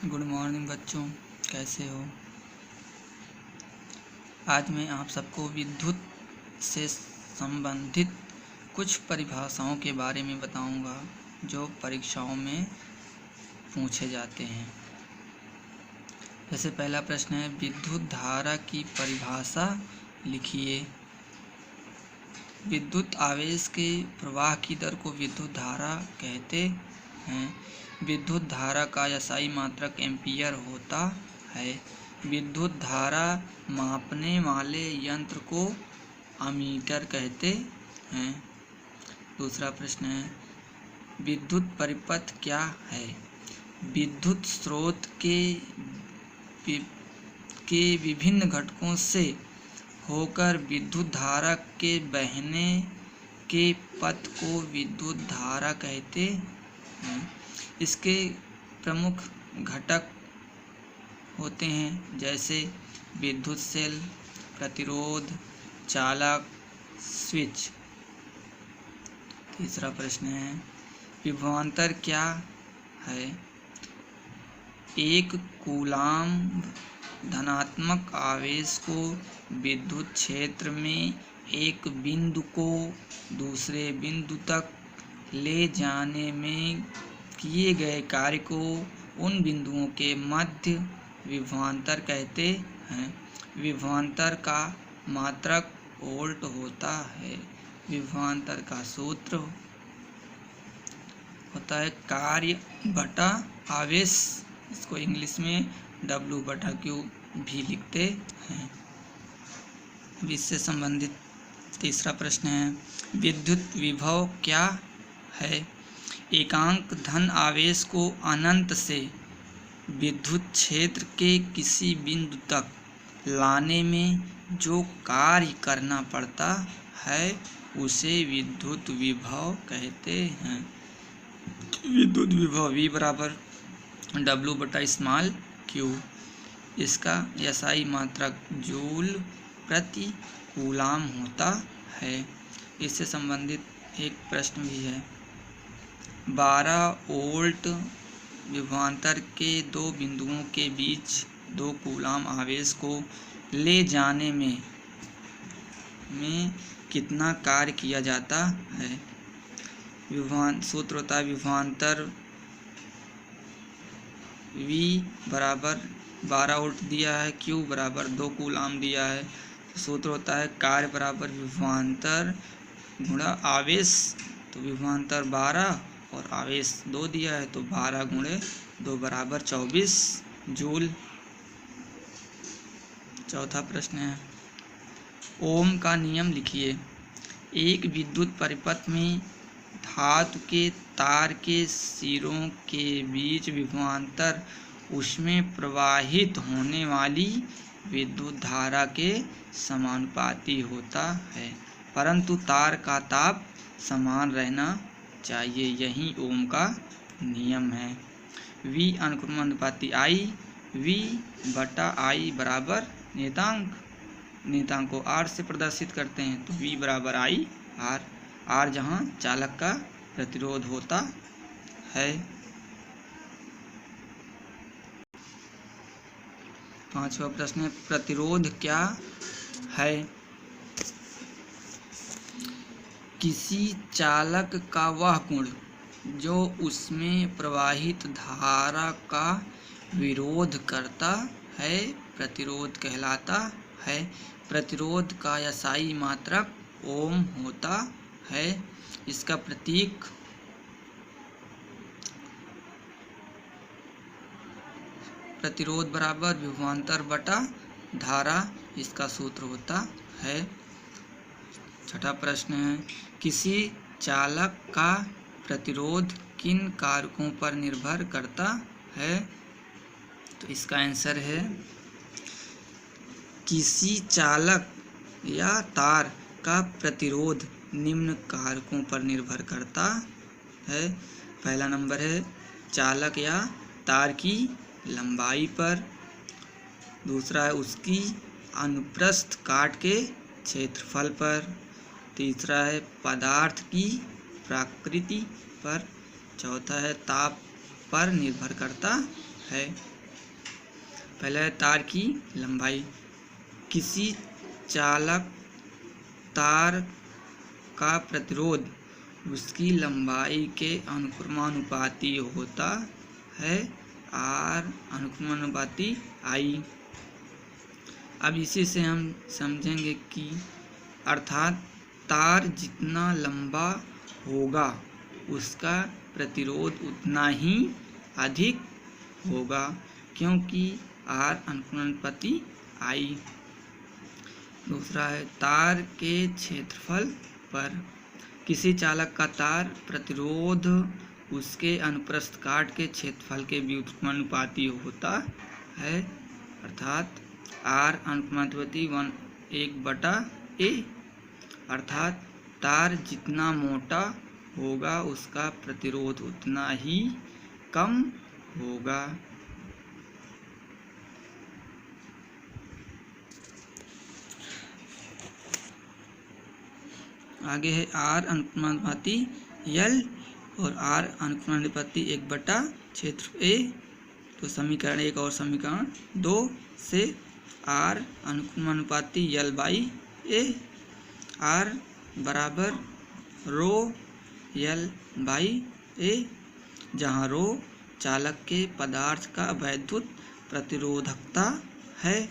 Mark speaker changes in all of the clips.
Speaker 1: Good morning बच्चों, कैसे हो। आज मैं आप सबको विद्युत से संबंधित कुछ परिभाषाओं के बारे में बताऊंगा जो परीक्षाओं में पूछे जाते हैं। जैसे पहला प्रश्न है, विद्युत धारा की परिभाषा लिखिए। विद्युत आवेश के प्रवाह की दर को विद्युत धारा कहते हैं। विद्युत धारा का SI मात्रक एम्पीयर होता है। विद्युत धारा मापने वाले यंत्र को अमीटर कहते हैं। दूसरा प्रश्न है, विद्युत परिपथ क्या है। विद्युत स्रोत के विभिन्न घटकों से होकर विद्युत धारा के बहने के पथ को विद्युत धारा कहते हैं। इसके प्रमुख घटक होते हैं जैसे विद्युत सेल, प्रतिरोध, चालक, स्विच। तीसरा प्रश्न है, विभवांतर क्या है। एक कूलाम्ब धनात्मक आवेश को विद्युत क्षेत्र में एक बिंदु को दूसरे बिंदु तक ले जाने में किए गए कार्य को उन बिंदुओं के मध्य विभवांतर कहते हैं। विभवांतर का मात्रक वोल्ट होता है। विभवांतर का सूत्र होता है कार्य बटा आवेश। इसको इंग्लिश में W/Q भी लिखते हैं। इससे संबंधित तीसरा प्रश्न है, विद्युत विभव क्या है। एकांक धन आवेश को अनंत से विद्युत क्षेत्र के किसी बिंदु तक लाने में जो कार्य करना पड़ता है उसे विद्युत विभव कहते हैं। विद्युत विभव V/W/q। इसका SI मात्रक जूल प्रति कूलाम होता है। इससे संबंधित एक प्रश्न भी है, 12 वोल्ट विभवांतर के दो बिंदुओं के बीच 2 कूलाम आवेश को ले जाने में कितना कार्य किया जाता है। सूत्र होता है विभवांतर V बराबर 12 वोल्ट दिया है, Q बराबर 2 कूलाम दिया है। सूत्र होता है कार्य बराबर विभवांतर गुणा आवेश। तो विभवांतर 12 और आवेश 2 दिया है, तो 12 गुणे 2 बराबर 24 जूल। चौथा प्रश्न है, ओम का नियम लिखिए। एक विद्युत परिपथ में धातु के तार के सिरों के बीच विभवांतर उसमें प्रवाहित होने वाली विद्युत धारा के समानुपाती होता है, परंतु तार का ताप समान रहना चाहिए। यही ओम का नियम है। V अनुक्रम अनुपाती I, V/I बराबर नियतांक। नियतांक को R से प्रदर्शित करते हैं, तो V बराबर I R। R जहाँ चालक का प्रतिरोध होता है। पांचवा प्रश्न है, प्रतिरोध क्या है। किसी चालक का वह गुण जो उसमें प्रवाहित धारा का विरोध करता है प्रतिरोध कहलाता है। प्रतिरोध का SI मात्रक ओम होता है। इसका प्रतीक प्रतिरोध बराबर विभवांतर बटा धारा, इसका सूत्र होता है। छठा प्रश्न है, किसी चालक का प्रतिरोध किन कारकों पर निर्भर करता है। तो इसका आंसर है, किसी चालक या तार का प्रतिरोध निम्न कारकों पर निर्भर करता है। पहला नंबर है चालक या तार की लंबाई पर। दूसरा है उसकी अनुप्रस्थ काट के क्षेत्रफल पर। तीसरा है पदार्थ की प्रकृति पर। चौथा है ताप पर निर्भर करता है। पहला है तार की लंबाई। किसी चालक तार का प्रतिरोध उसकी लंबाई के अनुक्रमानुपाती होता है, आर अनुक्रमानुपाती आई। अब इसी से हम समझेंगे कि अर्थात तार जितना लंबा होगा उसका प्रतिरोध उतना ही अधिक होगा, क्योंकि आर अनुक्रमानुपाती आई। दूसरा है तार के क्षेत्रफल पर। किसी चालक का तार प्रतिरोध उसके अनुप्रस्थ काट के क्षेत्रफल के व्युत्क्रमानुपाती होता है, अर्थात आर अनुक्रमानुपाती 1/a। अर्थात तार जितना मोटा होगा उसका प्रतिरोध उतना ही कम होगा। आगे है आर अनुक्रमानुपाती एल और आर अनुक्रमानुपाती 1/, क्षेत्र ए। तो समीकरण 1 और समीकरण 2 से आर अनुक्रमानुपाती एल बाई ए, आर बराबर रो एल बाई ए, जहाँ रो चालक के पदार्थ का वैद्युत प्रतिरोधकता है।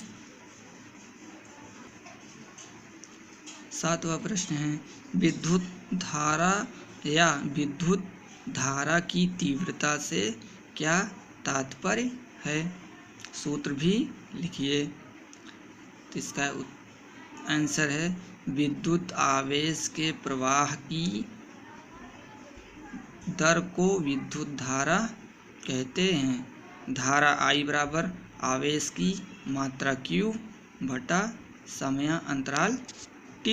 Speaker 1: 7वां प्रश्न है विद्युत धारा या विद्युत धारा की तीव्रता से क्या तात्पर्य है, सूत्र भी लिखिए। तो इसका आंसर है विद्युत आवेश के प्रवाह की दर को विद्युत धारा कहते हैं। धारा I बराबर आवेश की मात्रा Q बटा समय अंतराल T।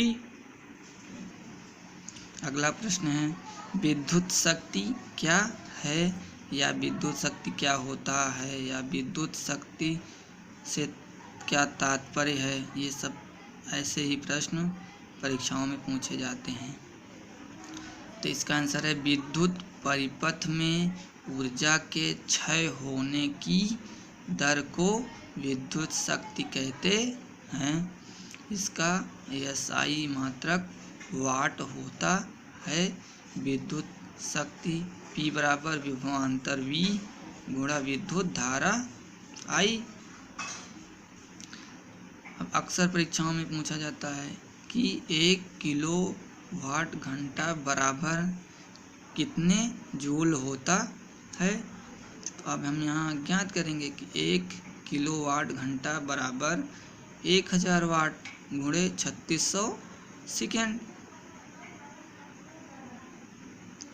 Speaker 1: अगला प्रश्न है विद्युत शक्ति क्या है या विद्युत शक्ति क्या होता है या विद्युत शक्ति से क्या तात्पर्य है। ये सब ऐसे ही प्रश्न परीक्षाओं में पूछे जाते हैं। तो इसका आंसर है विद्युत परिपथ में ऊर्जा के क्षय होने की दर को विद्युत शक्ति कहते हैं। इसका SI मात्रक वाट होता है। विद्युत शक्ति P बराबर विभवांतर V गुणा विद्युत धारा I। अब अक्सर परीक्षाओं में पूछा जाता है कि 1 किलोवाट घंटा बराबर कितने जूल होता है। तो अब हम यहाँ ज्ञात करेंगे कि 1 किलोवाट घंटा बराबर 1000 वाट गुणे 3600 सेकेंड।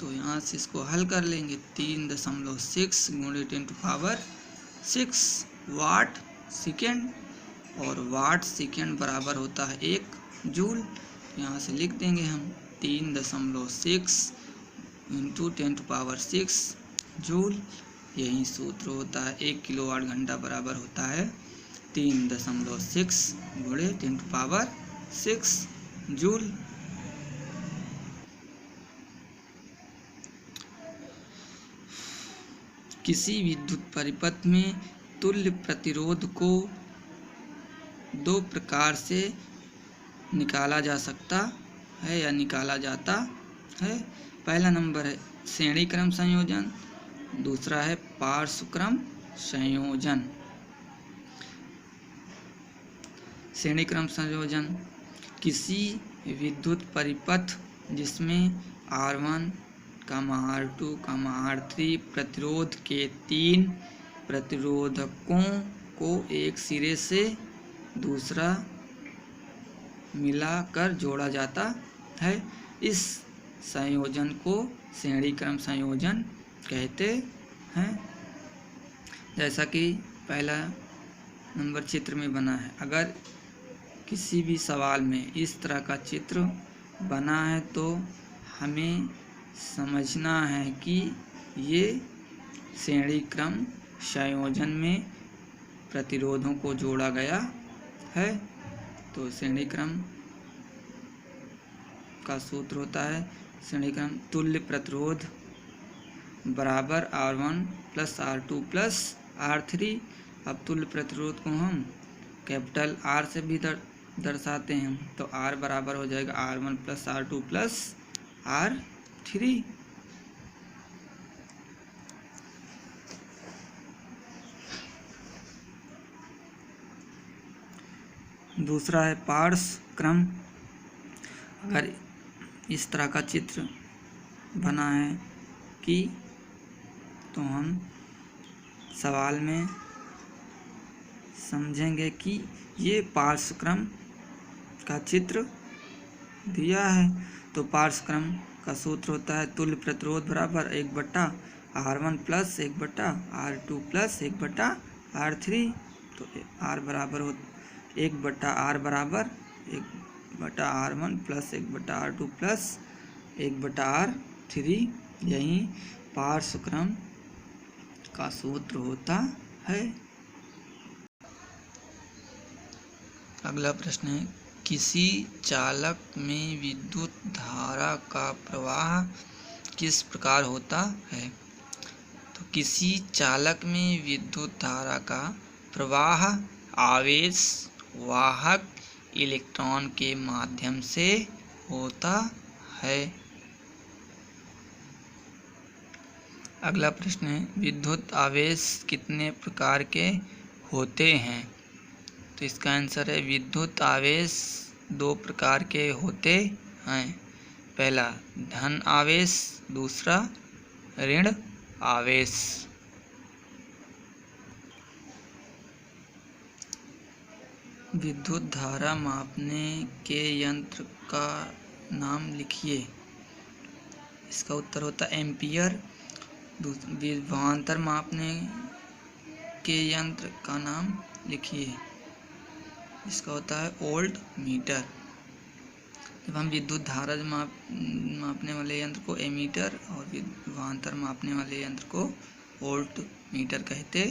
Speaker 1: तो यहाँ से इसको हल कर लेंगे 3.6 गुणे 10⁶ वाट सेकेंड, और वाट सेकेंड बराबर होता है 1 जूल। यहाँ से लिख देंगे हम 3.6 इंटू 10⁶ जूल। यही सूत्र होता है। 1 किलोवाट घंटा बराबर होता है 3.6 गुणे 10⁶ जूल। किसी विद्युत परिपथ में तुल्य प्रतिरोध को 2 प्रकार से निकाला जा सकता है या निकाला जाता है। पहला नंबर है श्रेणी क्रम संयोजन, दूसरा है पार्श्व क्रम संयोजन। श्रेणी क्रम संयोजन किसी विद्युत परिपथ जिसमें R1, R2, R3 प्रतिरोध के 3 प्रतिरोधकों को एक सिरे से दूसरा मिलाकर जोड़ा जाता है। इस संयोजन को श्रेणी क्रम संयोजन कहते हैं। जैसा कि पहला नंबर चित्र में बना है, अगर किसी भी सवाल में इस तरह का चित्र बना है तो हमें समझना है कि ये श्रेणी क्रम संयोजन में प्रतिरोधों को जोड़ा गया है। तो श्रेणी क्रम का सूत्र होता है श्रेणी क्रम तुल्य प्रतिरोध बराबर R1 plus R2 plus R3 अब तुल्य प्रतिरोध को हम कैपिटल R से भी दर्शाते हैं, तो R बराबर हो जाएगा R1 plus R2 plus R3। दूसरा है पार्श्व क्रम। अगर इस तरह का चित्र बना है कि तो हम सवाल में समझेंगे कि ये पार्श्व क्रम का चित्र दिया है। तो पार्श्व क्रम का सूत्र होता है तुल्य प्रतिरोध बराबर 1/R1 plus 1/R2 plus 1/R3। तो R बराबर हो 1/R बराबर 1/R1 plus 1/R2 plus 1/R3। यही पार्श्व क्रम का सूत्र होता है। अगला प्रश्न है, किसी चालक में विद्युत धारा का प्रवाह किस प्रकार होता है? तो किसी चालक में विद्युत धारा का प्रवाह आवेश वाहक इलेक्ट्रॉन के माध्यम से होता है। अगला प्रश्न है, विद्युत आवेश कितने प्रकार के होते हैं? तो इसका आंसर है विद्युत आवेश 2 प्रकार के होते हैं। पहला धन आवेश, दूसरा ऋण आवेश। विद्युत धारा मापने के यंत्र का नाम लिखिए। इसका उत्तर होता है एम्पियर। विभवांतर मापने के यंत्र का नाम लिखिए। इसका होता है वोल्ट मीटर। जब हम विद्युत धारा मापने वाले यंत्र को एमीटर और विभवांतर मापने वाले यंत्र को वोल्ट मीटर कहते